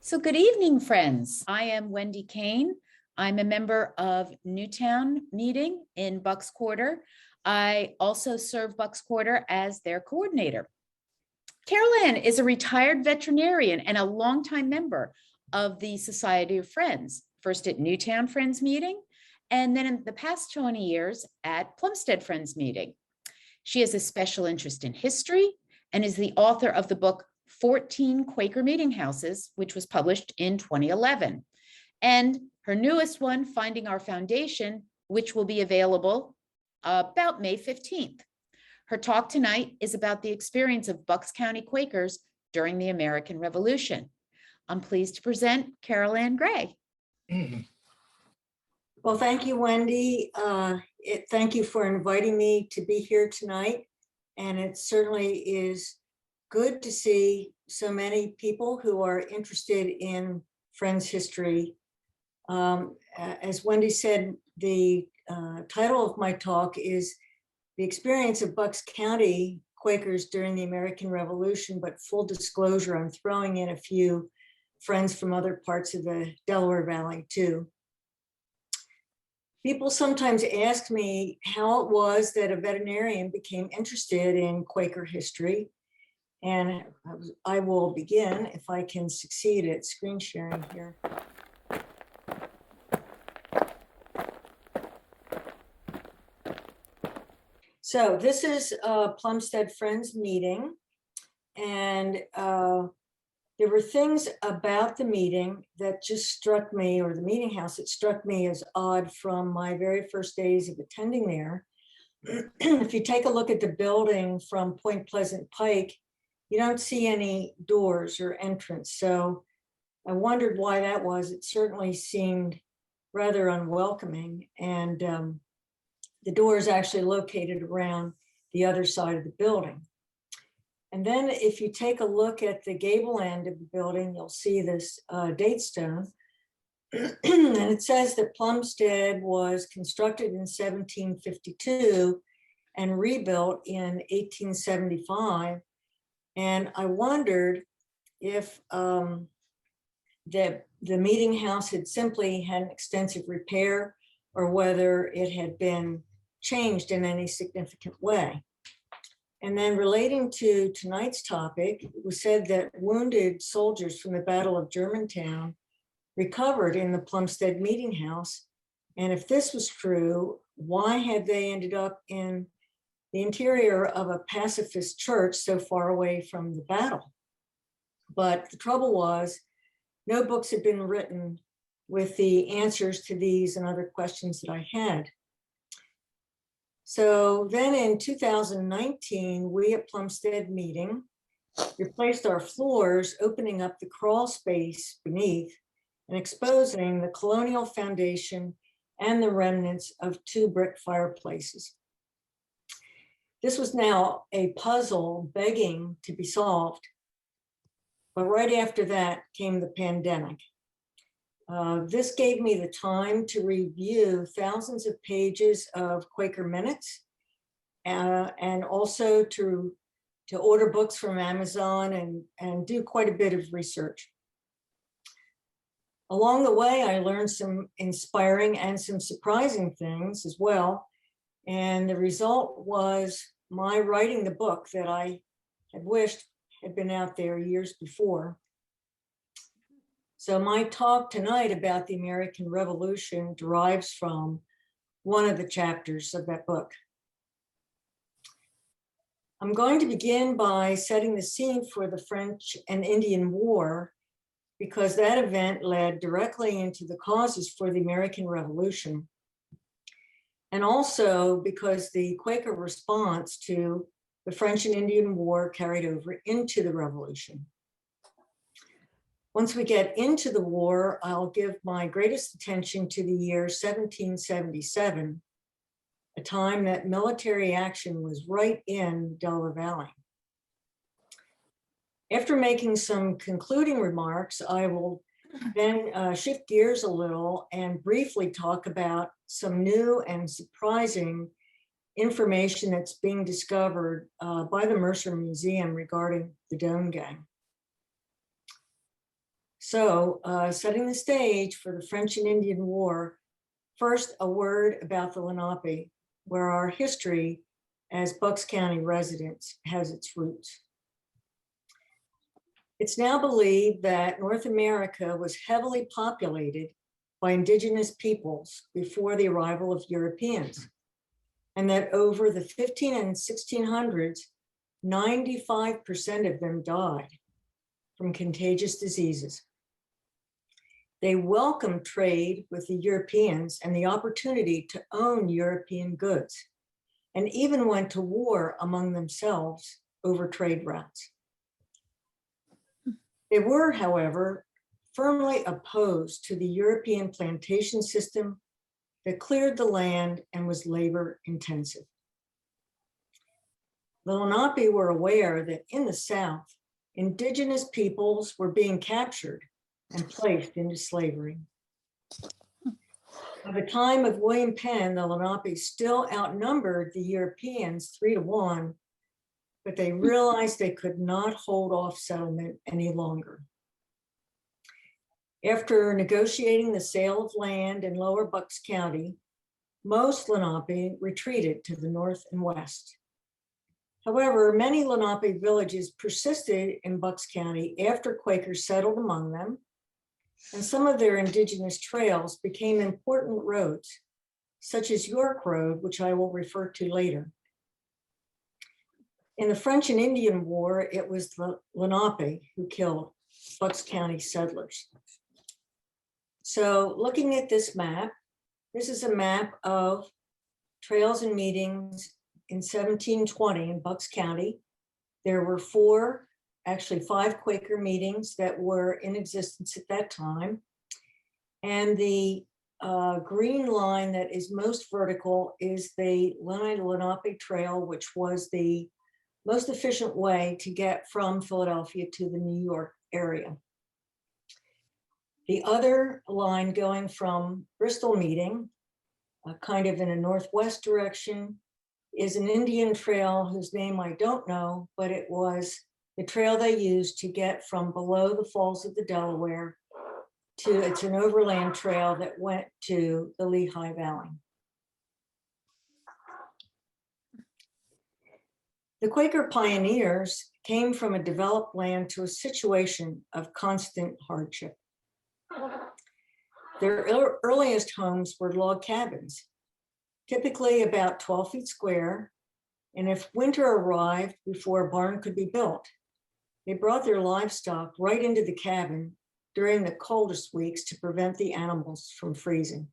So good evening, friends. I am Wendy Kane. I'm a member of Newtown Meeting in Bucks Quarter. I also serve Bucks Quarter as their coordinator. Carol Ann is a retired veterinarian and a longtime member of the Society of Friends, first at Newtown Friends Meeting, and then in the past 20 years at Plumstead Friends Meeting. She has a special interest in history and is the author of the book 14 Quaker Meetinghouses, which was published in 2011. And her newest one, Finding Our Foundation, which will be available about May 15th. Her talk tonight is about the experience of Bucks County Quakers during the American Revolution. I'm pleased to present Carol Ann Gray. Well, thank you, Wendy. Thank you for inviting me to be here tonight. And it certainly is good to see so many people who are interested in Friends history. As Wendy said, the title of my talk is The Experience of Bucks County Quakers During the American Revolution, but full disclosure, I'm throwing in a few friends from other parts of the Delaware Valley too. People sometimes ask me how it was that a veterinarian became interested in Quaker history. And I will begin if I can succeed at screen sharing here. So this is a Plumstead Friends meeting. And there were things about the meeting that just struck me, or the meeting house, that struck me as odd from my very first days of attending there. If you take a look at the building from Point Pleasant Pike, you don't see any doors or entrance. So I wondered why that was. It certainly seemed rather unwelcoming. And the door is actually located around the other side of the building. And then if you take a look at the gable end of the building, you'll see this date stone. And it says that Plumstead was constructed in 1752 and rebuilt in 1875. And I wondered if the meeting house had simply had an extensive repair or whether it had been changed in any significant way. And then relating to tonight's topic, it was said that wounded soldiers from the Battle of Germantown recovered in the Plumstead Meeting House. And if this was true, why had they ended up in the interior of a pacifist church so far away from the battle? But the trouble was, no books had been written with the answers to these and other questions that I had. So then in 2019, we at Plumstead Meeting replaced our floors, opening up the crawl space beneath and exposing the colonial foundation and the remnants of 2 brick fireplaces. This was now a puzzle begging to be solved. But right after that came the pandemic. This gave me the time to review thousands of pages of Quaker minutes and also to order books from Amazon and do quite a bit of research. Along the way, I learned some inspiring and some surprising things as well. And the result was my writing the book that I had wished had been out there years before. So my talk tonight about the American Revolution derives from one of the chapters of that book. I'm going to begin by setting the scene for the French and Indian War, because that event led directly into the causes for the American Revolution. And also because the Quaker response to the French and Indian War carried over into the Revolution. Once we get into the war, I'll give my greatest attention to the year 1777, a time that military action was right in Delaware Valley. After making some concluding remarks, I will then shift gears a little and briefly talk about some new and surprising information that's being discovered by the Mercer Museum regarding the Doane gang. So setting the stage for the French and Indian War, first a word about the Lenape, where our history as Bucks County residents has its roots. It's now believed that North America was heavily populated by indigenous peoples before the arrival of Europeans, and that over the 15 and 1600s, 95% of them died from contagious diseases. They welcomed trade with the Europeans and the opportunity to own European goods, and even went to war among themselves over trade routes. They were, however, firmly opposed to the European plantation system that cleared the land and was labor intensive. The Lenape were aware that in the South, indigenous peoples were being captured and placed into slavery. By the time of William Penn, the Lenape still outnumbered the Europeans 3-1, but they realized they could not hold off settlement any longer. After negotiating the sale of land in Lower Bucks County, most Lenape retreated to the north and west. However, many Lenape villages persisted in Bucks County after Quakers settled among them, and some of their indigenous trails became important roads, such as York Road, which I will refer to later. In the French and Indian War, it was the Lenape who killed Bucks County settlers. So looking at this map, this is a map of trails and meetings in 1720 in Bucks County. There were actually five Quaker meetings that were in existence at that time. And the green line that is most vertical is the Lenape Trail, which was the most efficient way to get from Philadelphia to the New York area. The other line going from Bristol meeting, kind of in a northwest direction, is an Indian trail whose name I don't know, but it was the trail they used to get from below the falls of the Delaware to, it's an overland trail that went to the Lehigh Valley. The Quaker pioneers came from a developed land to a situation of constant hardship. Their earliest homes were log cabins, typically about 12 feet square, and if winter arrived before a barn could be built, they brought their livestock right into the cabin during the coldest weeks to prevent the animals from freezing.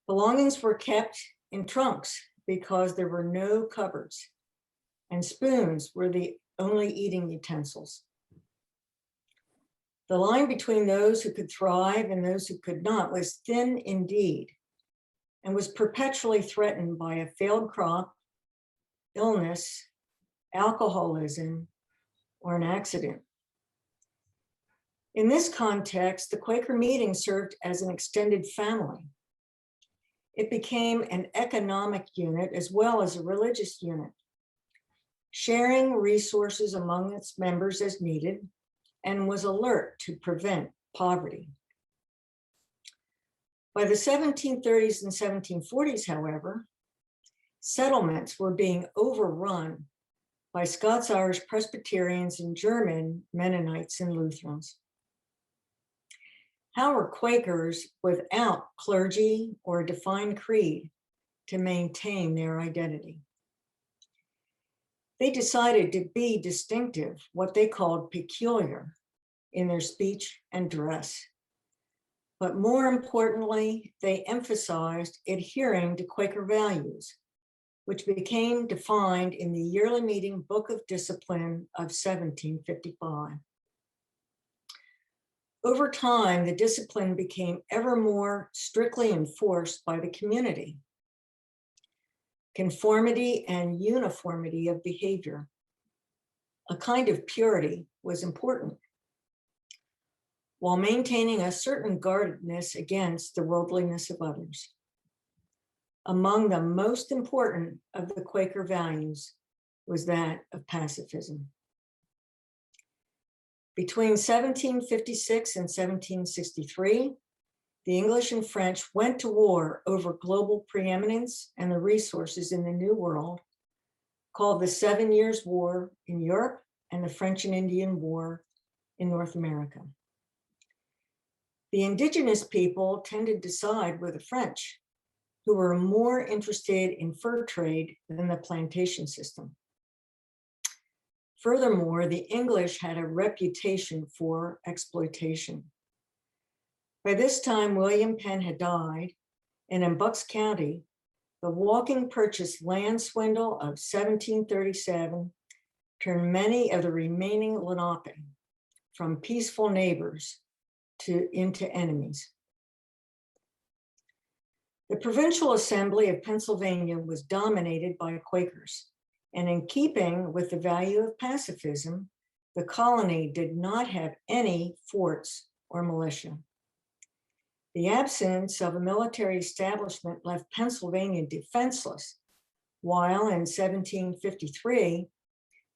Belongings were kept in trunks because there were no cupboards, and spoons were the only eating utensils. The line between those who could thrive and those who could not was thin indeed, and was perpetually threatened by a failed crop, illness, alcoholism, or an accident. In this context, the Quaker meeting served as an extended family. It became an economic unit as well as a religious unit, sharing resources among its members as needed, and was alert to prevent poverty. By the 1730s and 1740s, however, settlements were being overrun by Scots-Irish Presbyterians and German Mennonites and Lutherans. How were Quakers without clergy or a defined creed to maintain their identity? They decided to be distinctive, what they called peculiar, in their speech and dress. But more importantly, they emphasized adhering to Quaker values, which became defined in the yearly meeting Book of Discipline of 1755. Over time, the discipline became ever more strictly enforced by the community. Conformity and uniformity of behavior, a kind of purity, was important, while maintaining a certain guardedness against the worldliness of others. Among the most important of the Quaker values was that of pacifism. Between 1756 and 1763, the English and French went to war over global preeminence and the resources in the New World, called the 7 Years' War in Europe and the French and Indian War in North America. The indigenous people tended to side with the French, who were more interested in fur trade than the plantation system. Furthermore, the English had a reputation for exploitation. By this time, William Penn had died, and in Bucks County, the walking purchase land swindle of 1737 turned many of the remaining Lenape from peaceful neighbors into enemies. The Provincial Assembly of Pennsylvania was dominated by Quakers, and in keeping with the value of pacifism, the colony did not have any forts or militia. The absence of a military establishment left Pennsylvania defenseless, while in 1753,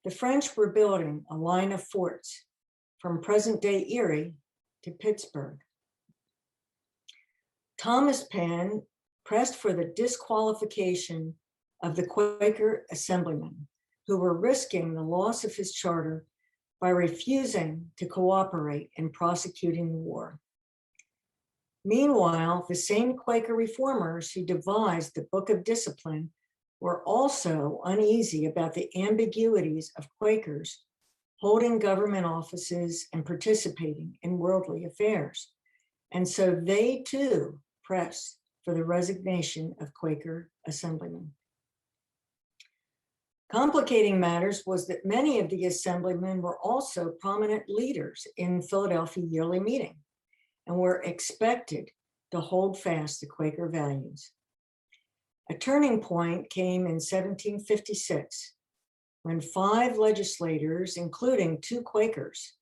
the French were building a line of forts from present-day Erie to Pittsburgh. Thomas Penn pressed for the disqualification of the Quaker assemblymen, who were risking the loss of his charter by refusing to cooperate in prosecuting the war. Meanwhile, the same Quaker reformers who devised the Book of Discipline were also uneasy about the ambiguities of Quakers holding government offices and participating in worldly affairs. And so they too pressed for the resignation of Quaker assemblymen. Complicating matters was that many of the assemblymen were also prominent leaders in Philadelphia Yearly Meeting and were expected to hold fast the Quaker values. A turning point came in 1756, when 5 legislators, including 2 Quakers,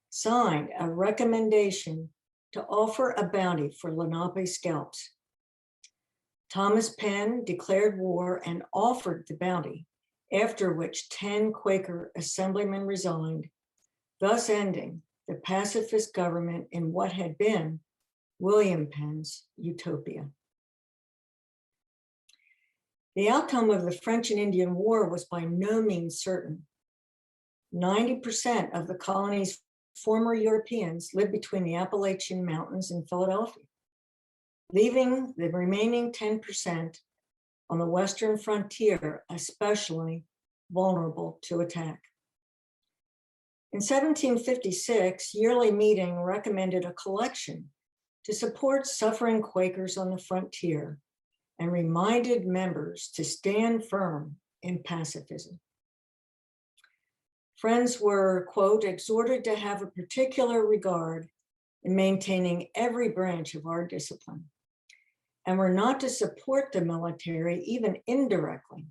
signed a recommendation to offer a bounty for Lenape scalps. Thomas Penn declared war and offered the bounty, after which 10 Quaker assemblymen resigned, thus ending the pacifist government in what had been William Penn's utopia. The outcome of the French and Indian War was by no means certain. 90% of the colony's former Europeans lived between the Appalachian Mountains and Philadelphia, leaving the remaining 10% on the western frontier especially vulnerable to attack. In 1756, Yearly Meeting recommended a collection to support suffering Quakers on the frontier and reminded members to stand firm in pacifism. Friends were, quote, exhorted to have a particular regard in maintaining every branch of our discipline, and were not to support the military even indirectly.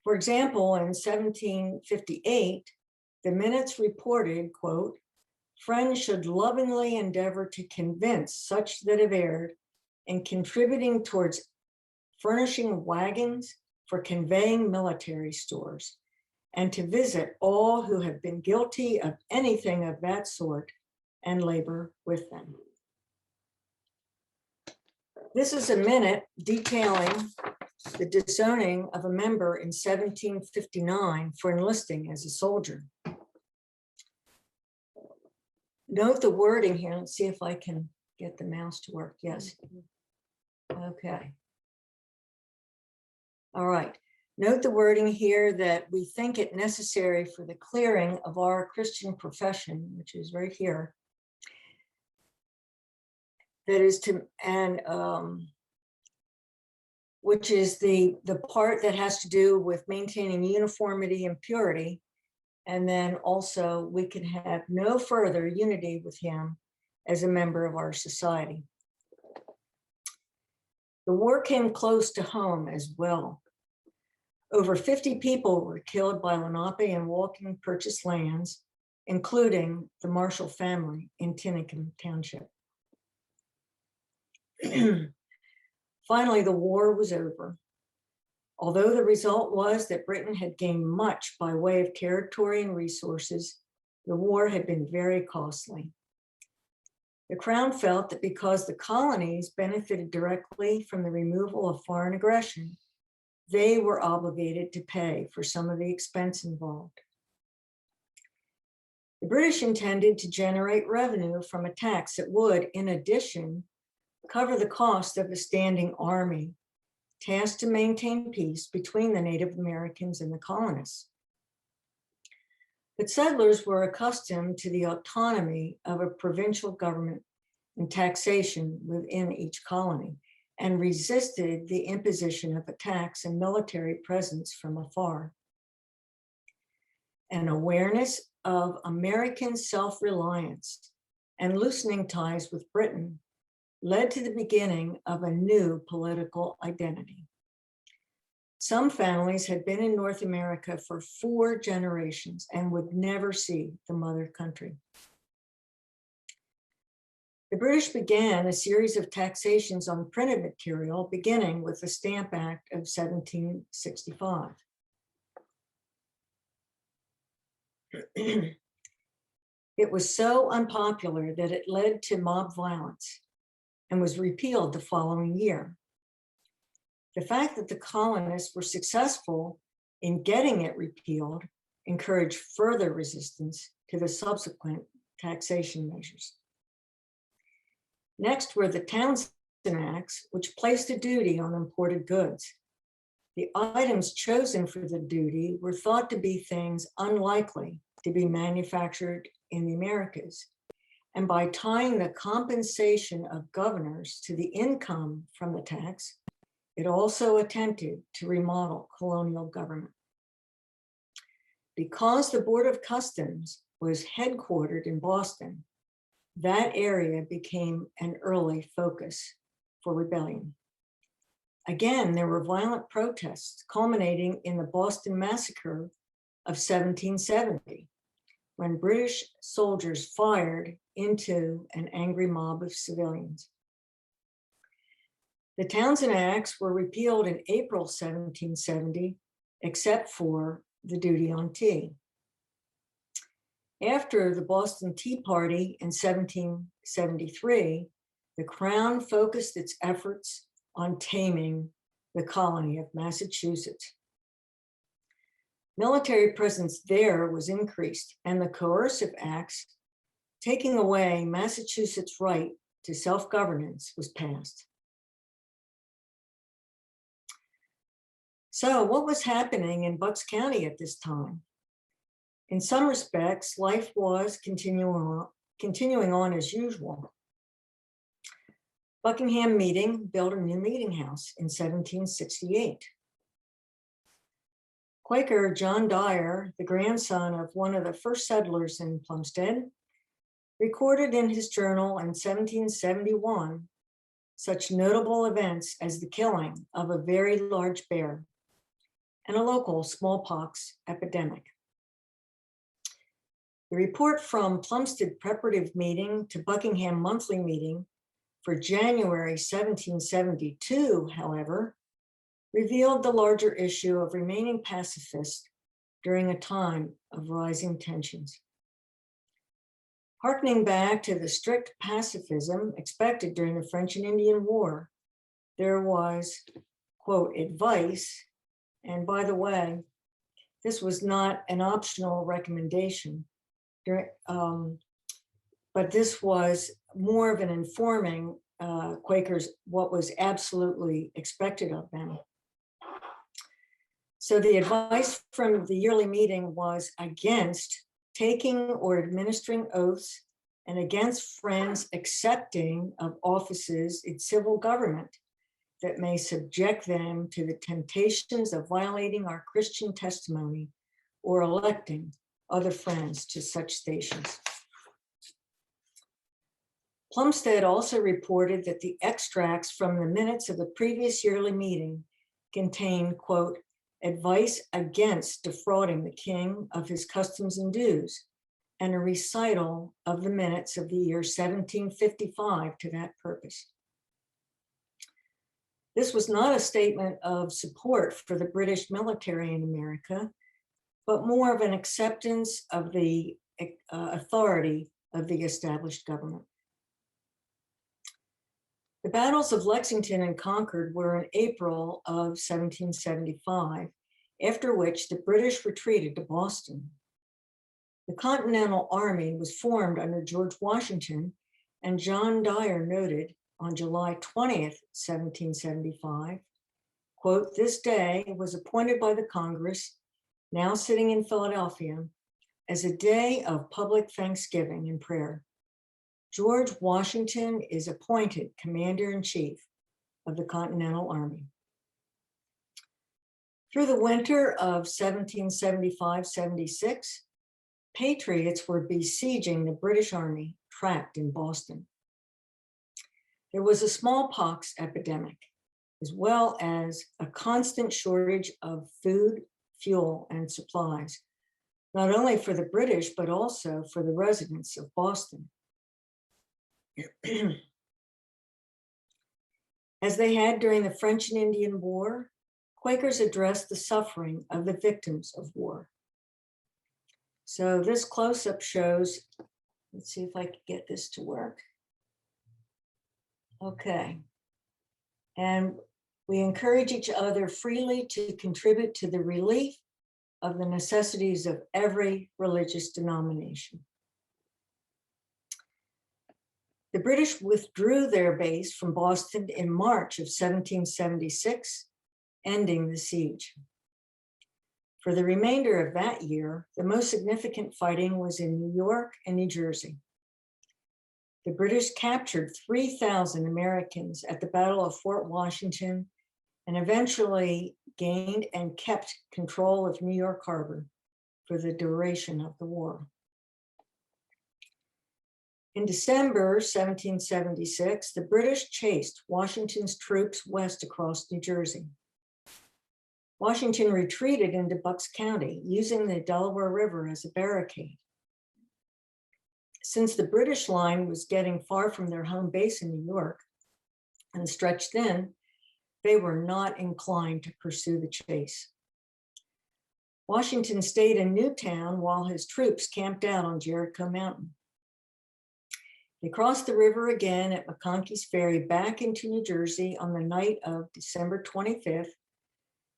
For example, in 1758, the minutes reported, quote, friends should lovingly endeavor to convince such that have erred in contributing towards furnishing wagons for conveying military stores, and to visit all who have been guilty of anything of that sort and labor with them. This is a minute detailing the disowning of a member in 1759 for enlisting as a soldier. Note the wording here. Let's see if I can get the mouse to work. Yes. Okay. All right. Note the wording here that we think it necessary for the clearing of our Christian profession, which is right here. That is to, and which is the part that has to do with maintaining uniformity and purity. And then also we can have no further unity with him as a member of our society. The war came close to home as well. Over 50 people were killed by Lenape and walking purchase lands, including the Marshall family in Tinicum Township. Finally, the war was over. Although the result was that Britain had gained much by way of territory and resources, The war had been very costly. The Crown felt that because the colonies benefited directly from the removal of foreign aggression, they were obligated to pay for some of the expense involved. The British intended to generate revenue from a tax that would, in addition, cover the cost of a standing army tasked to maintain peace between the Native Americans and the colonists. But settlers were accustomed to the autonomy of a provincial government and taxation within each colony, and resisted the imposition of a tax and military presence from afar. An awareness of American self-reliance and loosening ties with Britain led to the beginning of a new political identity. Some families had been in North America for 4 generations and would never see the mother country. The British began a series of taxations on printed material, beginning with the Stamp Act of 1765. It was so unpopular that it led to mob violence and was repealed the following year. The fact that the colonists were successful in getting it repealed encouraged further resistance to the subsequent taxation measures. Next were the Townshend Acts, which placed a duty on imported goods. The items chosen for the duty were thought to be things unlikely to be manufactured in the Americas. And by tying the compensation of governors to the income from the tax, it also attempted to remodel colonial government. Because the Board of Customs was headquartered in Boston, that area became an early focus for rebellion. Again, there were violent protests culminating in the Boston Massacre of 1770, when British soldiers fired into an angry mob of civilians. The Townshend Acts were repealed in April 1770, except for the duty on tea. After the Boston Tea Party in 1773, the Crown focused its efforts on taming the colony of Massachusetts. Military presence there was increased, and the coercive acts taking away Massachusetts' right to self-governance was passed. So what was happening in Bucks County at this time? In some respects, life was continuing on as usual. Buckingham Meeting built a new meeting house in 1768. Quaker John Dyer, the grandson of one of the first settlers in Plumstead, recorded in his journal in 1771 such notable events as the killing of a very large bear and a local smallpox epidemic. The report from Plumstead Preparative Meeting to Buckingham Monthly Meeting for January 1772, however, revealed the larger issue of remaining pacifist during a time of rising tensions. Harkening back to the strict pacifism expected during the French and Indian War, there was, quote, advice, and by the way, this was not an optional recommendation, but this was more of an informing Quakers what was absolutely expected of them. So the advice from the yearly meeting was against taking or administering oaths and against friends accepting of offices in civil government that may subject them to the temptations of violating our Christian testimony or electing other friends to such stations. Plumstead also reported that the extracts from the minutes of the previous yearly meeting contained, quote, advice against defrauding the king of his customs and dues, and a recital of the minutes of the year 1755 to that purpose. This was not a statement of support for the British military in America, but more of an acceptance of the authority of the established government. The battles of Lexington and Concord were in April of 1775, after which the British retreated to Boston. The Continental Army was formed under George Washington, and John Dyer noted on July 20th, 1775, quote, "This day was appointed by the Congress, now sitting in Philadelphia, as a day of public thanksgiving and prayer. George Washington is appointed Commander-in-Chief of the Continental Army." Through the winter of 1775-76, patriots were besieging the British Army trapped in Boston. There was a smallpox epidemic, as well as a constant shortage of food, fuel, and supplies, not only for the British, but also for the residents of Boston. As they had during the French and Indian War, Quakers addressed the suffering of the victims of war. So this close-up shows, let's see if I can get this to work. Okay. And we encourage each other freely to contribute to the relief of the necessities of every religious denomination. The British withdrew their base from Boston in March of 1776, ending the siege. For the remainder of that year, the most significant fighting was in New York and New Jersey. The British captured 3,000 Americans at the Battle of Fort Washington and eventually gained and kept control of New York Harbor for the duration of the war. In December 1776, the British chased Washington's troops west across New Jersey. Washington retreated into Bucks County, using the Delaware River as a barricade. Since the British line was getting far from their home base in New York and stretched thin, they were not inclined to pursue the chase. Washington stayed in Newtown while his troops camped out on Jericho Mountain. They crossed the river again at McConkey's Ferry back into New Jersey on the night of December 25th,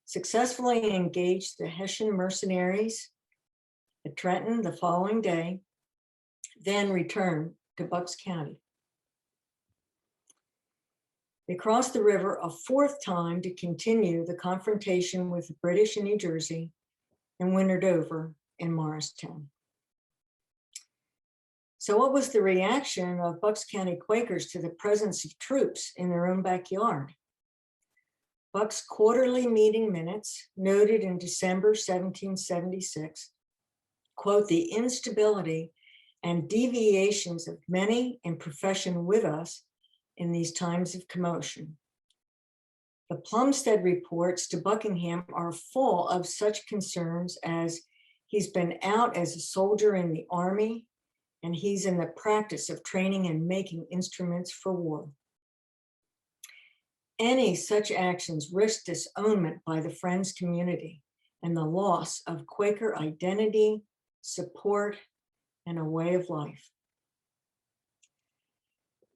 successfully engaged the Hessian mercenaries at Trenton the following day, then returned to Bucks County. They crossed the river a fourth time to continue the confrontation with the British in New Jersey and wintered over in Morristown. So what was the reaction of Bucks County Quakers to the presence of troops in their own backyard? Bucks' quarterly meeting minutes noted in December 1776, quote, "The instability and deviations of many in profession with us in these times of commotion. The Plumstead reports to Buckingham are full of such concerns as he's been out as a soldier in the army, and he's in the practice of training and making instruments for war. Any such actions risk disownment by the Friends community and the loss of Quaker identity, support, and a way of life."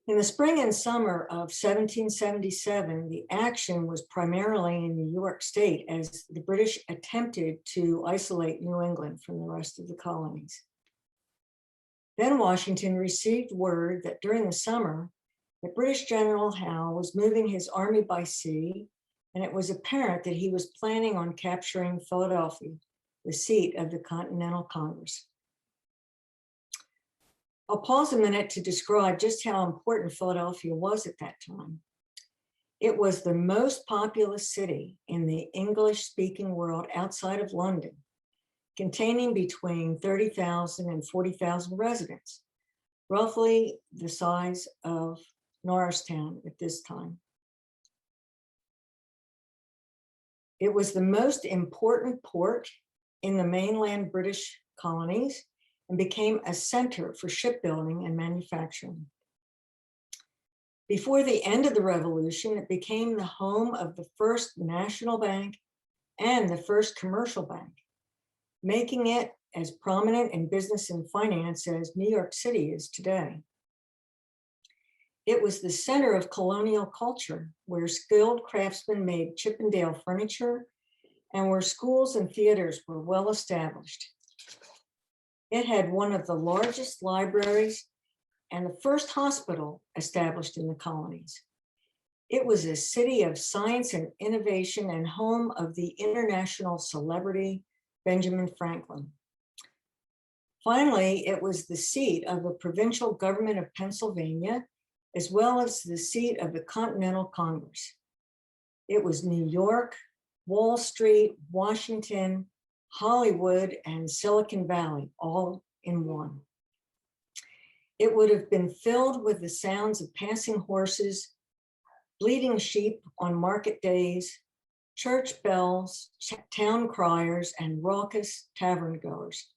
In the spring and summer of 1777, the action was primarily in New York State as the British attempted to isolate New England from the rest of the colonies. Then Washington received word that during the summer, the British General Howe was moving his army by sea, and it was apparent that he was planning on capturing Philadelphia, the seat of the Continental Congress. I'll pause a minute to describe just how important Philadelphia was at that time. It was the most populous city in the English-speaking world outside of London, containing between 30,000 and 40,000 residents, roughly the size of Norristown at this time. It was the most important port in the mainland British colonies and became a center for shipbuilding and manufacturing. Before the end of the Revolution, it became the home of the first national bank and the first commercial bank, making it as prominent in business and finance as New York City is today. It was the center of colonial culture, where skilled craftsmen made Chippendale furniture and where schools and theaters were well established. It had one of the largest libraries and the first hospital established in the colonies. It was a city of science and innovation and home of the international celebrity Benjamin Franklin. Finally, it was the seat of the provincial government of Pennsylvania, as well as the seat of the Continental Congress. It was New York, Wall Street, Washington, Hollywood, and Silicon Valley, all in one. It would have been filled with the sounds of passing horses, bleating sheep on market days, church bells, town criers, and raucous tavern goers.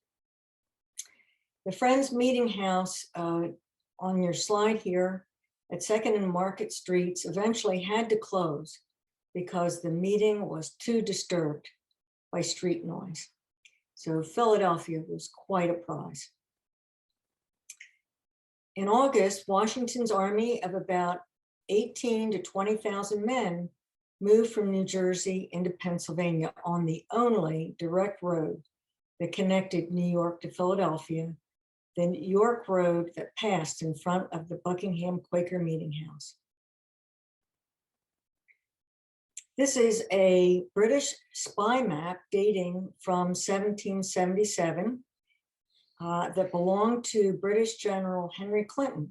The Friends Meeting House on your slide here at 2nd and Market Streets eventually had to close because the meeting was too disturbed by street noise. So Philadelphia was quite a prize. In August, Washington's army of about 18 to 20,000 men moved from New Jersey into Pennsylvania on the only direct road that connected New York to Philadelphia, the New York Road that passed in front of the Buckingham Quaker Meetinghouse. This is a British spy map dating from 1777 that belonged to British General Henry Clinton.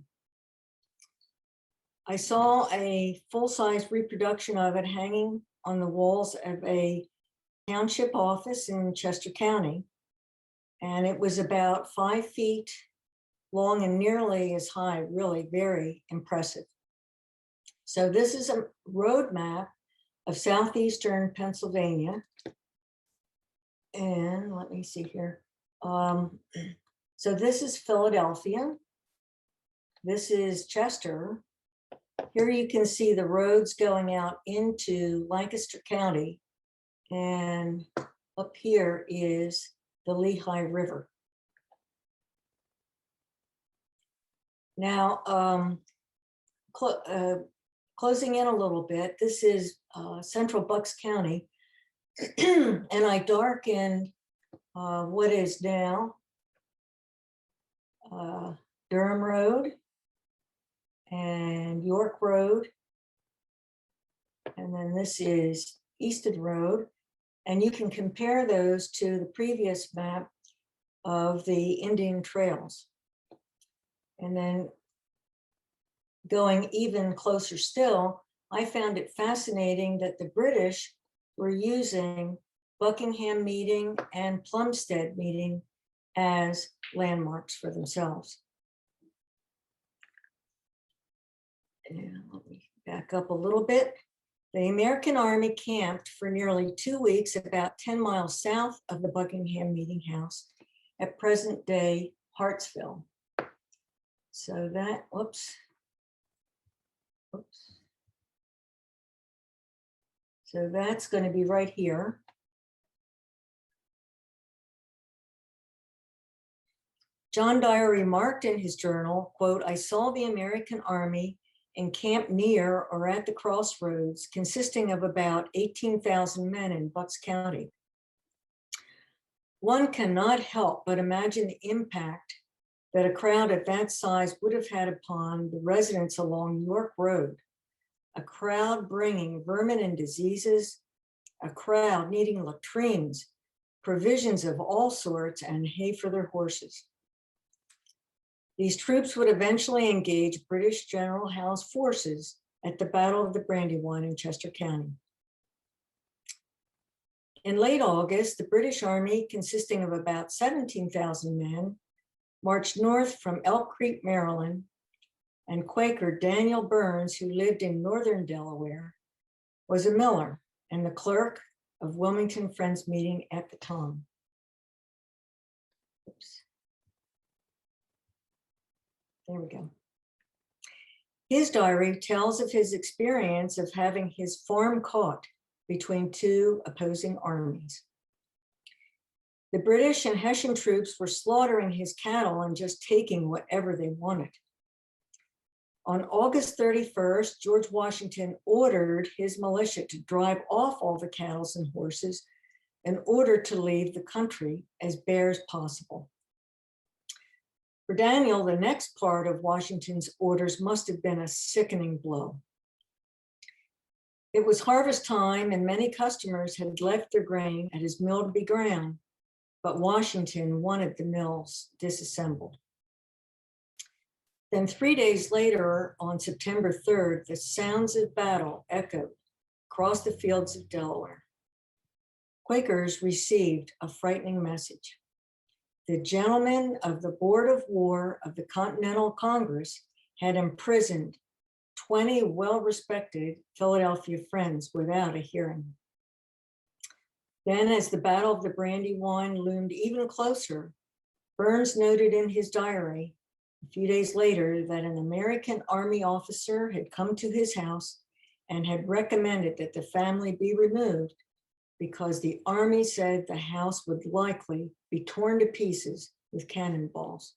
I saw a full-size reproduction of it hanging on the walls of a township office in Chester County. And it was about 5 feet long and nearly as high, really very impressive. So this is a road map of southeastern Pennsylvania. And let me see here. So this is Philadelphia. This is Chester. Here you can see the roads going out into Lancaster County. And up here is the Lehigh River. Now, closing in a little bit, this is central Bucks County. And I darkened what is now Durham Road and York Road. And then this is Easton Road. And you can compare those to the previous map of the Indian Trails. And then going even closer still, I found it fascinating that the British were using Buckingham Meeting and Plumstead Meeting as landmarks for themselves. And let me back up a little bit. The American Army camped for nearly 2 weeks about 10 miles south of the Buckingham Meeting House at present-day Hartsville. So that, whoops. So that's going to be right here. John Dyer remarked in his journal, quote, "I saw the American Army encamped near or at the crossroads, consisting of about 18,000 men in Bucks County. One cannot help but imagine the impact that a crowd of that size would have had upon the residents along York Road, a crowd bringing vermin and diseases, a crowd needing latrines, provisions of all sorts, and hay for their horses. These troops would eventually engage British General Howe's forces at the Battle of the Brandywine in Chester County. In late August, the British Army, consisting of about 17,000 men, marched north from Elk Creek, Maryland, and Quaker Daniel Burns, who lived in northern Delaware, was a miller and the clerk of Wilmington Friends Meeting at the time. Oops. There we go. His diary tells of his experience of having his farm caught between two opposing armies. The British and Hessian troops were slaughtering his cattle and just taking whatever they wanted. On August 31st, George Washington ordered his militia to drive off all the cattle and horses in order to leave the country as bare as possible. For Daniel, the next part of Washington's orders must have been a sickening blow. It was harvest time and many customers had left their grain at his mill to be ground, but Washington wanted the mills disassembled. Then 3 days later, on September 3rd, the sounds of battle echoed across the fields of Delaware. Quakers received a frightening message. The gentlemen of the Board of War of the Continental Congress had imprisoned 20 well-respected Philadelphia Friends without a hearing. Then, as the Battle of the Brandywine loomed even closer, Burns noted in his diary a few days later that an American Army officer had come to his house and had recommended that the family be removed because the Army said the house would likely be torn to pieces with cannonballs.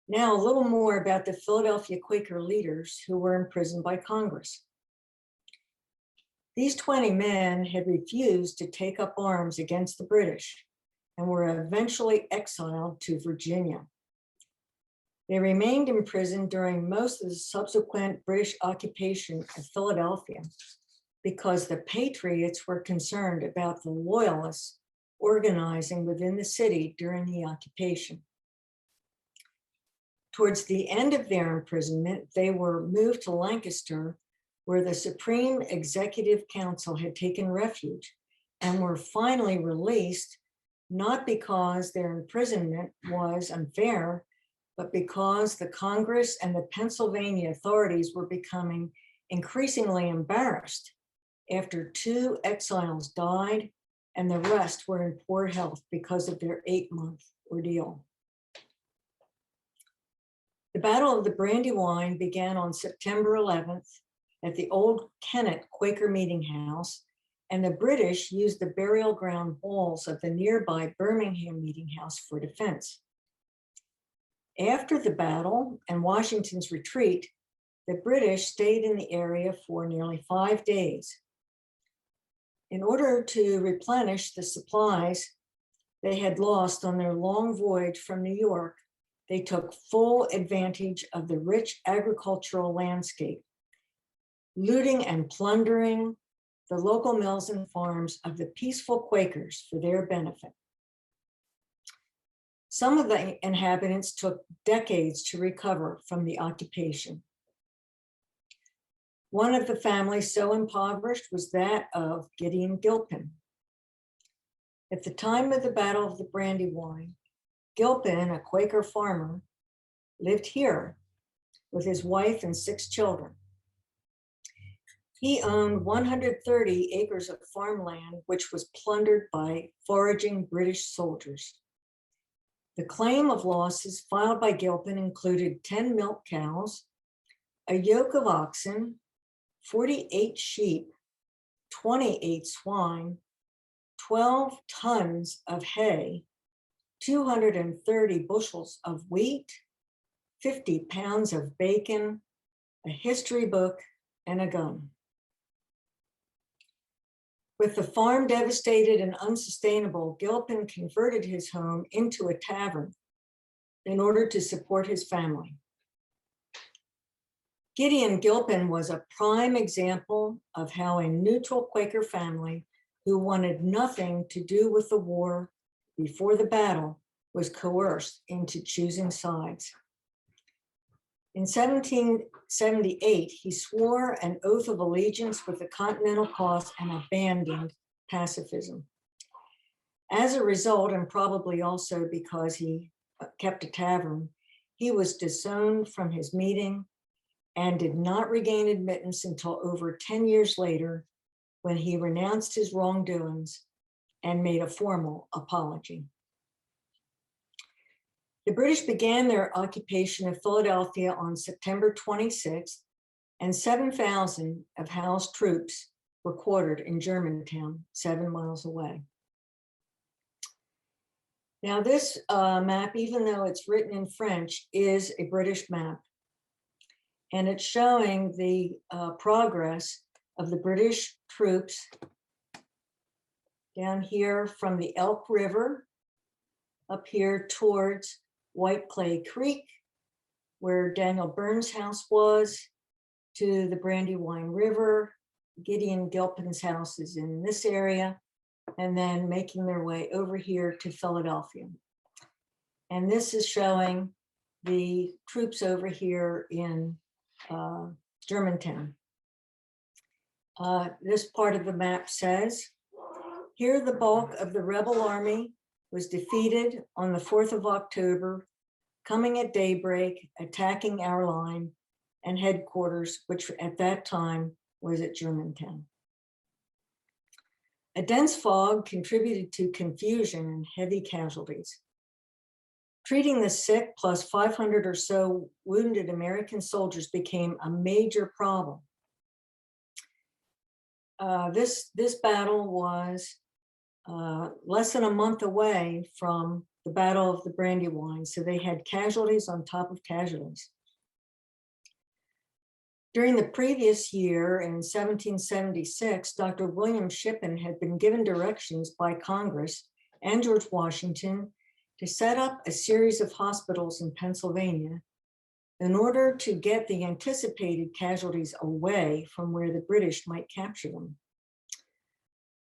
Now, a little more about the Philadelphia Quaker leaders who were imprisoned by Congress. These 20 men had refused to take up arms against the British and were eventually exiled to Virginia. They remained in prison during most of the subsequent British occupation of Philadelphia because the Patriots were concerned about the Loyalists organizing within the city during the occupation. Towards the end of their imprisonment, they were moved to Lancaster, where the Supreme Executive Council had taken refuge, and were finally released, not because their imprisonment was unfair, but because the Congress and the Pennsylvania authorities were becoming increasingly embarrassed after 2 exiles died and the rest were in poor health because of their 8-month ordeal. The Battle of the Brandywine began on September 11th at the old Kennett Quaker Meetinghouse, and the British used the burial ground walls of the nearby Birmingham Meetinghouse for defense. After the battle and Washington's retreat, the British stayed in the area for nearly 5 days. In order to replenish the supplies they had lost on their long voyage from New York, they took full advantage of the rich agricultural landscape, looting and plundering the local mills and farms of the peaceful Quakers for their benefit. Some of the inhabitants took decades to recover from the occupation. One of the families so impoverished was that of Gideon Gilpin. At the time of the Battle of the Brandywine, Gilpin, a Quaker farmer, lived here with his wife and 6 children. He owned 130 acres of farmland, which was plundered by foraging British soldiers. The claim of losses filed by Gilpin included 10 milk cows, a yoke of oxen, 48 sheep, 28 swine, 12 tons of hay, 230 bushels of wheat, 50 pounds of bacon, a history book, and a gun. With the farm devastated and unsustainable, Gilpin converted his home into a tavern in order to support his family. Gideon Gilpin was a prime example of how a neutral Quaker family who wanted nothing to do with the war before the battle was coerced into choosing sides. In 1778, he swore an oath of allegiance with the Continental cause and abandoned pacifism. As a result, and probably also because he kept a tavern, he was disowned from his meeting and did not regain admittance until over 10 years later, when he renounced his wrongdoings and made a formal apology. The British began their occupation of Philadelphia on September 26th, and 7,000 of Howe's troops were quartered in Germantown, 7 miles away. Now this map, even though it's written in French, is a British map. And it's showing the progress of the British troops down here from the Elk River up here towards White Clay Creek, where Daniel Burns' house was, to the Brandywine River. Gideon Gilpin's house is in this area, and then making their way over here to Philadelphia. And this is showing the troops over here in Germantown. This part of the map says, here the bulk of the rebel army was defeated on the 4th of October, coming at daybreak, attacking our line and headquarters, which at that time was at Germantown. A dense fog contributed to confusion and heavy casualties. Treating the sick plus 500 or so wounded American soldiers became a major problem. This battle was less than a month away from the Battle of the Brandywine, so they had casualties on top of casualties. During the previous year, in 1776, Dr. William Shippen had been given directions by Congress and George Washington to set up a series of hospitals in Pennsylvania in order to get the anticipated casualties away from where the British might capture them.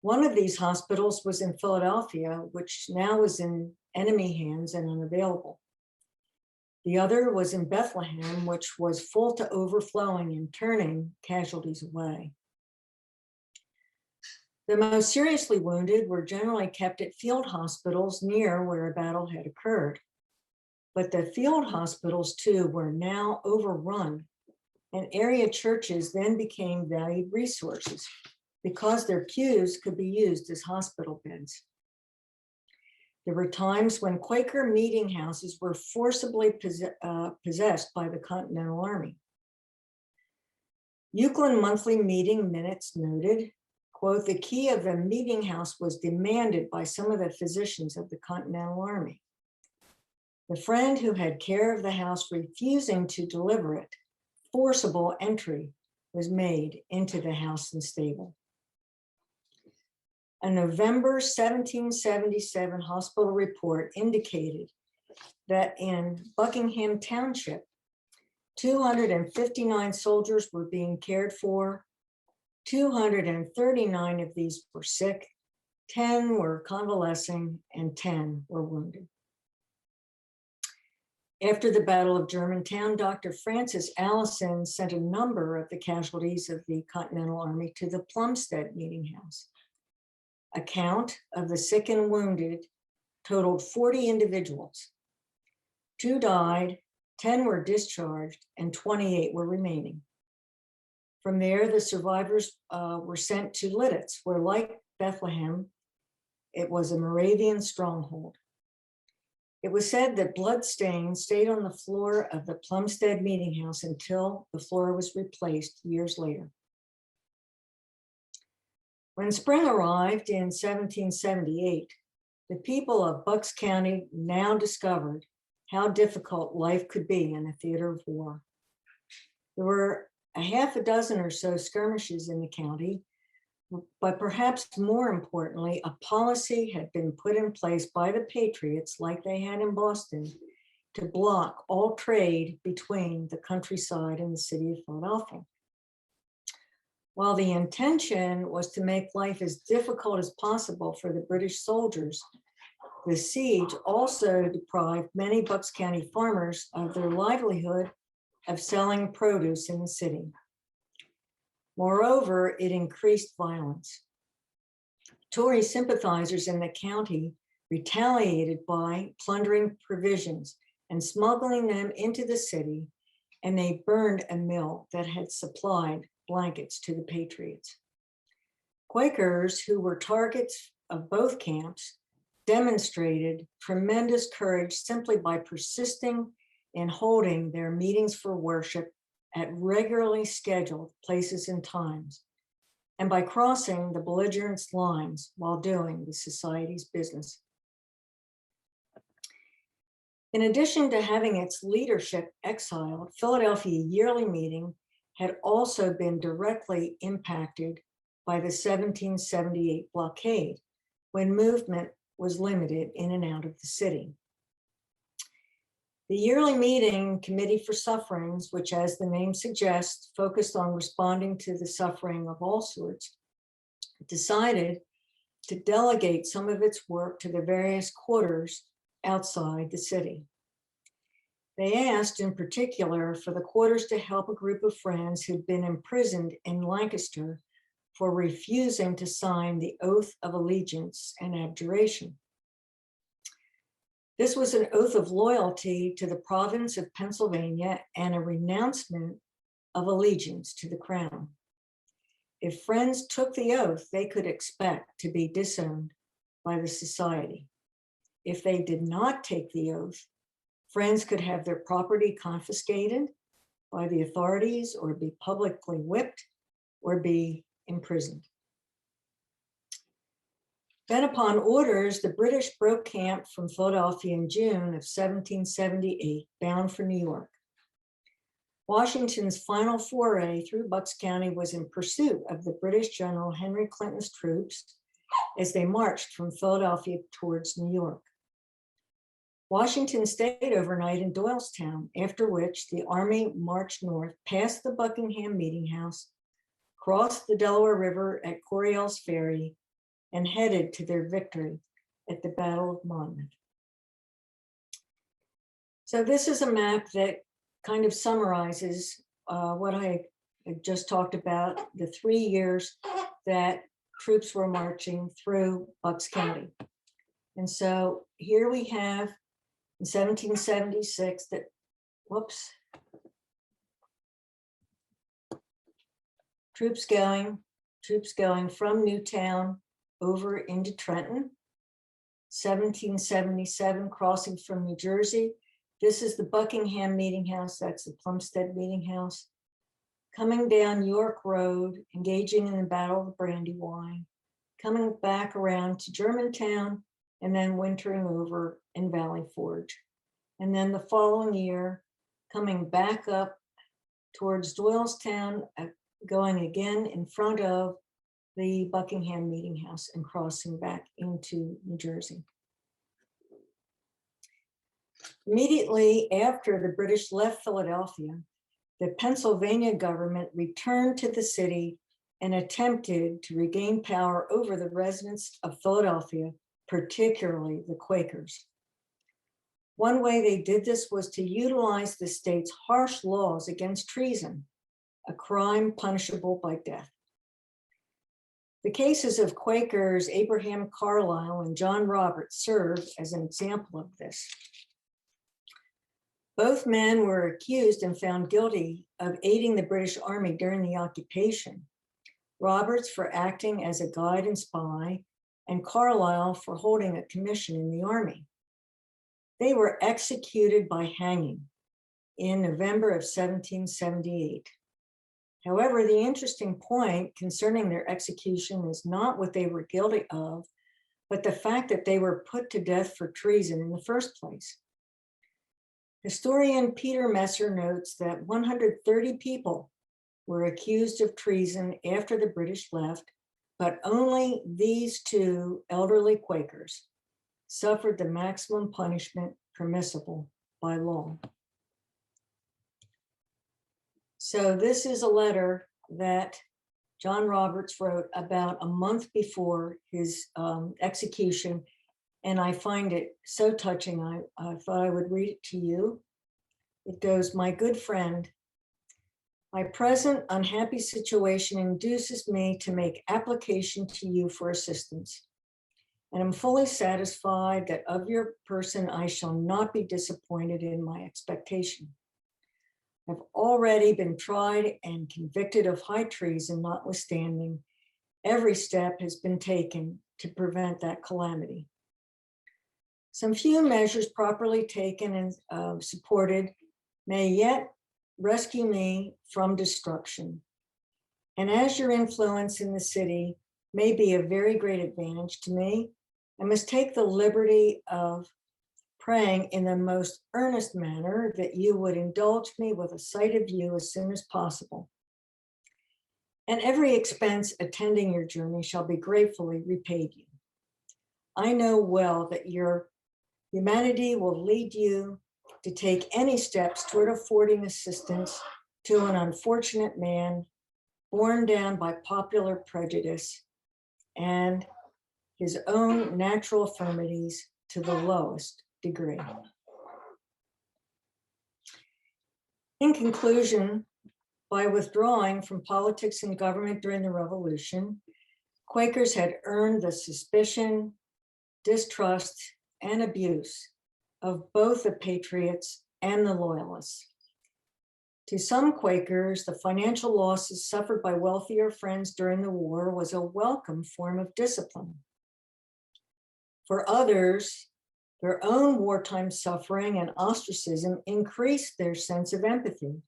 One of these hospitals was in Philadelphia, which now was in enemy hands and unavailable. The other was in Bethlehem, which was full to overflowing and turning casualties away. The most seriously wounded were generally kept at field hospitals near where a battle had occurred. But the field hospitals too were now overrun, and area churches then became valued resources because their pews could be used as hospital beds. There were times when Quaker Meetinghouses were forcibly possessed by the Continental Army. Euclid Monthly Meeting Minutes noted, quote, the key of the meeting house was demanded by some of the physicians of the Continental Army. The friend who had care of the house refusing to deliver it, forcible entry was made into the house and stable. A November 1777 hospital report indicated that in Buckingham Township, 259 soldiers were being cared for, 239 of these were sick, 10 were convalescing, and 10 were wounded. After the Battle of Germantown, Dr. Francis Allison sent a number of the casualties of the Continental Army to the Plumstead Meeting House. A count of the sick and wounded totaled 40 individuals. 2 died, 10 were discharged, and 28 were remaining. From there, the survivors were sent to Lidditz, where, like Bethlehem, it was a Moravian stronghold. It was said that blood stains stayed on the floor of the Plumstead Meeting House until the floor was replaced years later. When spring arrived in 1778, the people of Bucks County now discovered how difficult life could be in a theater of war. There were a half a dozen or so skirmishes in the county, but perhaps more importantly, a policy had been put in place by the Patriots, like they had in Boston, to block all trade between the countryside and the city of Philadelphia. While the intention was to make life as difficult as possible for the British soldiers, the siege also deprived many Bucks County farmers of their livelihood of selling produce in the city. Moreover, it increased violence. Tory sympathizers in the county retaliated by plundering provisions and smuggling them into the city, and they burned a mill that had supplied blankets to the Patriots. Quakers, who were targets of both camps, demonstrated tremendous courage simply by persisting in holding their meetings for worship at regularly scheduled places and times, and by crossing the belligerents' lines while doing the society's business. In addition to having its leadership exiled, Philadelphia Yearly Meeting had also been directly impacted by the 1778 blockade, when movement was limited in and out of the city. The Yearly Meeting Committee for Sufferings, which, as the name suggests, focused on responding to the suffering of all sorts, decided to delegate some of its work to the various quarters outside the city. They asked in particular for the quarters to help a group of friends who'd been imprisoned in Lancaster for refusing to sign the oath of allegiance and abjuration. This was an oath of loyalty to the province of Pennsylvania and a renouncement of allegiance to the crown. If friends took the oath, they could expect to be disowned by the society. If they did not take the oath, friends could have their property confiscated by the authorities or be publicly whipped or be imprisoned. Then upon orders, the British broke camp from Philadelphia in June of 1778, bound for New York. Washington's final foray through Bucks County was in pursuit of the British General Henry Clinton's troops as they marched from Philadelphia towards New York. Washington stayed overnight in Doylestown, after which the army marched north past the Buckingham Meeting House, crossed the Delaware River at Coryell's Ferry, and headed to their victory at the Battle of Monmouth. So this is a map that kind of summarizes what I just talked about, the 3 years that troops were marching through Bucks County. And so here we have in 1776 that, troops going from Newtown over into Trenton. 1777 crossing from New Jersey. This is the Buckingham Meeting House, that's the Plumstead Meeting House. Coming down York Road, engaging in the Battle of the Brandywine, coming back around to Germantown, and then wintering over in Valley Forge. And then the following year, coming back up towards Doylestown, going again in front of the Buckingham Meeting House and crossing back into New Jersey. Immediately after the British left Philadelphia, the Pennsylvania government returned to the city and attempted to regain power over the residents of Philadelphia, particularly the Quakers. One way they did this was to utilize the state's harsh laws against treason, a crime punishable by death. The cases of Quakers Abraham Carlisle and John Roberts serve as an example of this. Both men were accused and found guilty of aiding the British Army during the occupation. Roberts for acting as a guide and spy, and Carlisle for holding a commission in the Army. They were executed by hanging in November of 1778. However, the interesting point concerning their execution is not what they were guilty of, but the fact that they were put to death for treason in the first place. Historian Peter Messer notes that 130 people were accused of treason after the British left, but only these two elderly Quakers suffered the maximum punishment permissible by law. So this is a letter that John Roberts wrote about a month before his execution, and I find it so touching. I thought I would read it to you. It goes, "My good friend, my present unhappy situation induces me to make application to you for assistance, and I'm fully satisfied that of your person I shall not be disappointed in my expectation. I've already been tried and convicted of high treason. Notwithstanding, every step has been taken to prevent that calamity. Some few measures properly taken and supported may yet rescue me from destruction. And as your influence in the city may be a very great advantage to me, I must take the liberty of praying in the most earnest manner that you would indulge me with a sight of you as soon as possible. And every expense attending your journey shall be gratefully repaid you. I know well that your humanity will lead you to take any steps toward affording assistance to an unfortunate man borne down by popular prejudice and his own natural infirmities to the lowest degree. In conclusion, by withdrawing from politics and government during the Revolution, Quakers had earned the suspicion, distrust, and abuse of both the patriots and the loyalists. To some Quakers, the financial losses suffered by wealthier friends during the war was a welcome form of discipline. For others, their own wartime suffering and ostracism increased their sense of empathy,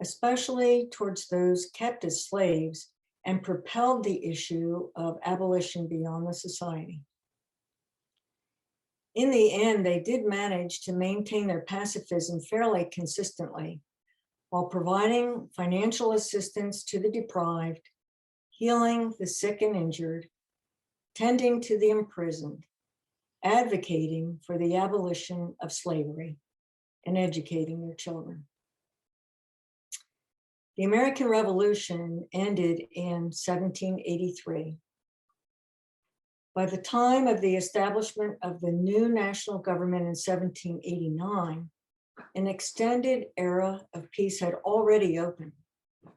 especially towards those kept as slaves, and propelled the issue of abolition beyond the society. In the end, they did manage to maintain their pacifism fairly consistently, while providing financial assistance to the deprived, healing the sick and injured, tending to the imprisoned, advocating for the abolition of slavery, and educating their children. The American Revolution ended in 1783. By the time of the establishment of the new national government in 1789, an extended era of peace had already opened,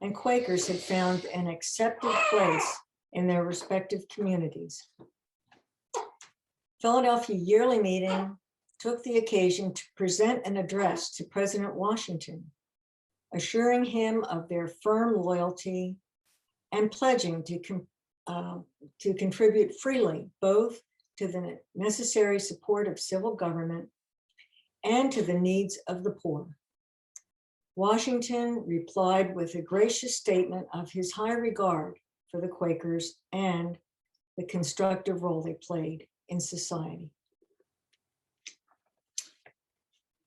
and Quakers had found an accepted place in their respective communities. Philadelphia Yearly Meeting took the occasion to present an address to President Washington, assuring him of their firm loyalty and pledging to contribute freely both to the necessary support of civil government and to the needs of the poor. Washington replied with a gracious statement of his high regard for the Quakers and the constructive role they played in society.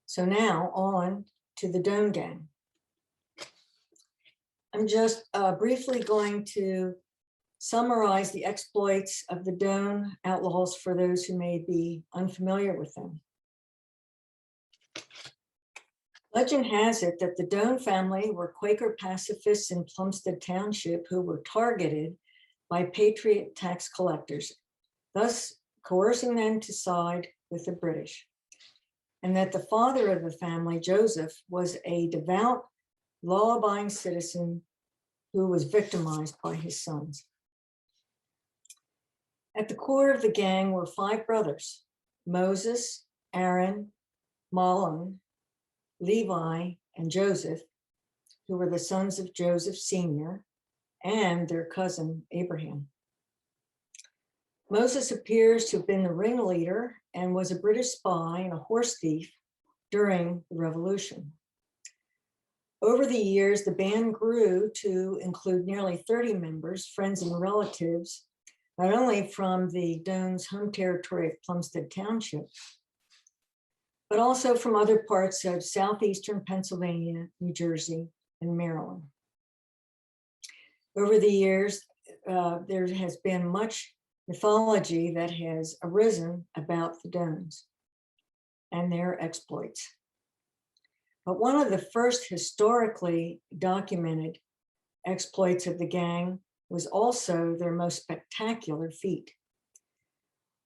So now on to the Doane Gang. I'm just briefly going to summarize the exploits of the Doane outlaws for those who may be unfamiliar with them. Legend has it that the Doane family were Quaker pacifists in Plumstead Township who were targeted by Patriot tax collectors, thus coercing them to side with the British, and that the father of the family, Joseph, was a devout, law-abiding citizen who was victimized by his sons. At the core of the gang were 5 brothers: Moses, Aaron, Mahlon, Levi, and Joseph, who were the sons of Joseph Sr. and their cousin Abraham. Moses appears to have been the ringleader and was a British spy and a horse thief during the Revolution. Over the years, the band grew to include nearly 30 members, friends and relatives, not only from the Doane's home territory of Plumstead Township, but also from other parts of southeastern Pennsylvania, New Jersey, and Maryland. Over the years, there has been much mythology that has arisen about the Doanes and their exploits. But one of the first historically documented exploits of the gang was also their most spectacular feat.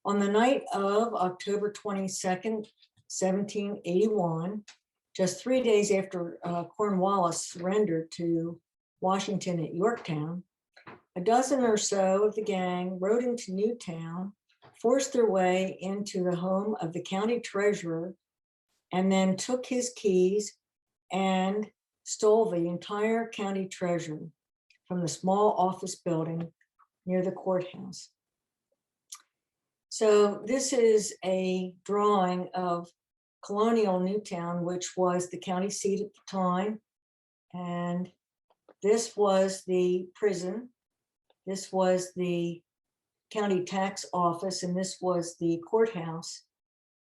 On the night of October 22nd, 1781, just 3 days after Cornwallis surrendered to Washington at Yorktown, a dozen or so of the gang rode into Newtown, forced their way into the home of the county treasurer, and then took his keys and stole the entire county treasury from the small office building near the courthouse. So this is a drawing of colonial Newtown, which was the county seat at the time. And this was the prison. This was the county tax office, and this was the courthouse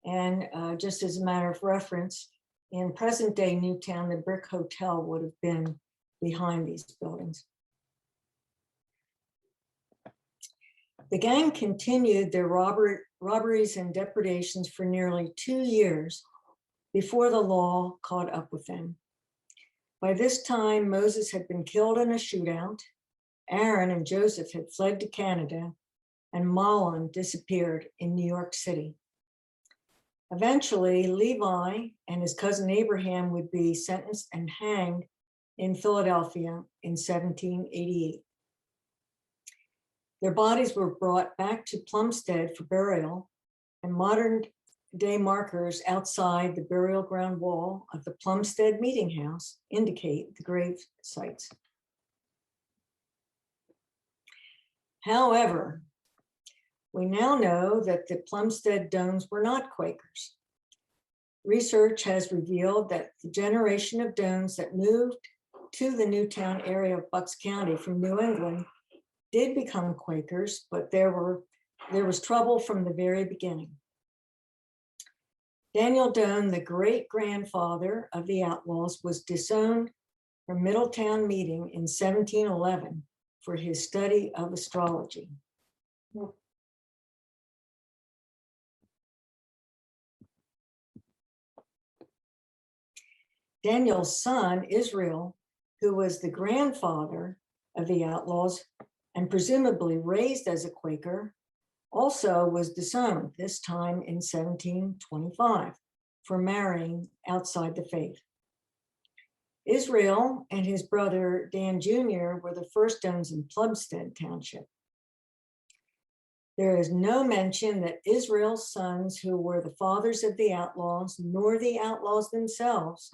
And just as a matter of reference, in present day Newtown, the Brick Hotel would have been behind these buildings. The gang continued their robberies and depredations for nearly 2 years before the law caught up with them. By this time, Moses had been killed in a shootout, Aaron and Joseph had fled to Canada, and Malin disappeared in New York City. Eventually, Levi and his cousin Abraham would be sentenced and hanged in Philadelphia in 1788. Their bodies were brought back to Plumstead for burial, and modern day markers outside the burial ground wall of the Plumstead Meetinghouse indicate the grave sites. However, we now know that the Plumstead Doanes were not Quakers. Research has revealed that the generation of Doanes that moved to the Newtown area of Bucks County from New England did become Quakers, but there was trouble from the very beginning. Daniel Doane, the great-grandfather of the Outlaws, was disowned from Middletown meeting in 1711 for his study of astrology. Daniel's son, Israel, who was the grandfather of the Outlaws and presumably raised as a Quaker, also was disowned, this time in 1725, for marrying outside the faith. Israel and his brother Dan Jr. were the first Doanes in Plumstead Township. There is no mention that Israel's sons, who were the fathers of the Outlaws, nor the Outlaws themselves,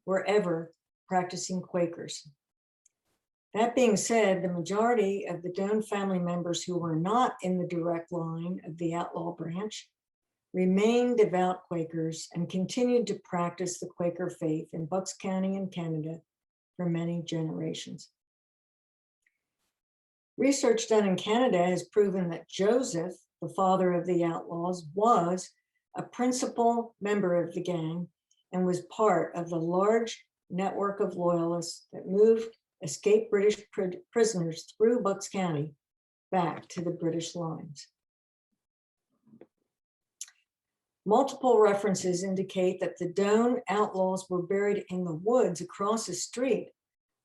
were ever practicing Quakers. That being said, the majority of the Doane family members who were not in the direct line of the Outlaw branch remained devout Quakers and continued to practice the Quaker faith in Bucks County and Canada for many generations. Research done in Canada has proven that Joseph, the father of the Outlaws, was a principal member of the gang and was part of the large network of loyalists that moved escaped British prisoners through Bucks County back to the British lines. Multiple references indicate that the Doane Outlaws were buried in the woods across the street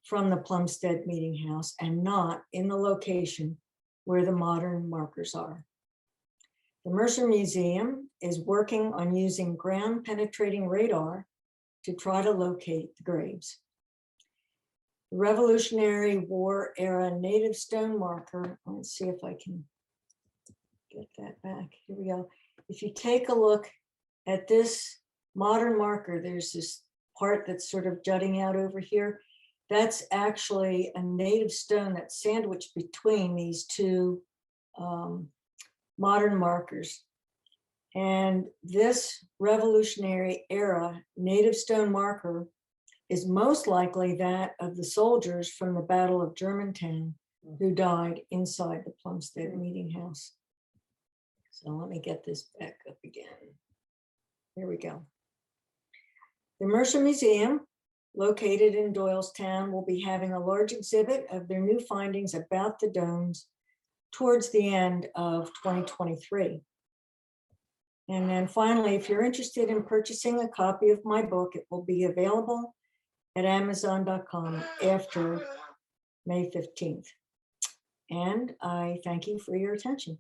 from the Plumstead Meetinghouse and not in the location where the modern markers are. The Mercer Museum is working on using ground penetrating radar to try to locate the graves. The Revolutionary War era native stone marker, let's see if I can get that back. Here we go. If you take a look at this modern marker, there's this part that's sort of jutting out over here. That's actually a native stone that's sandwiched between these two modern markers. And this Revolutionary era native stone marker is most likely that of the soldiers from the Battle of Germantown who died inside the Plumstead Meetinghouse. So let me get this back up again. Here we go. The Mercer Museum, located in Doylestown, will be having a large exhibit of their new findings about the Doanes towards the end of 2023. And then finally, if you're interested in purchasing a copy of my book, it will be available at Amazon.com after May 15th. And I thank you for your attention.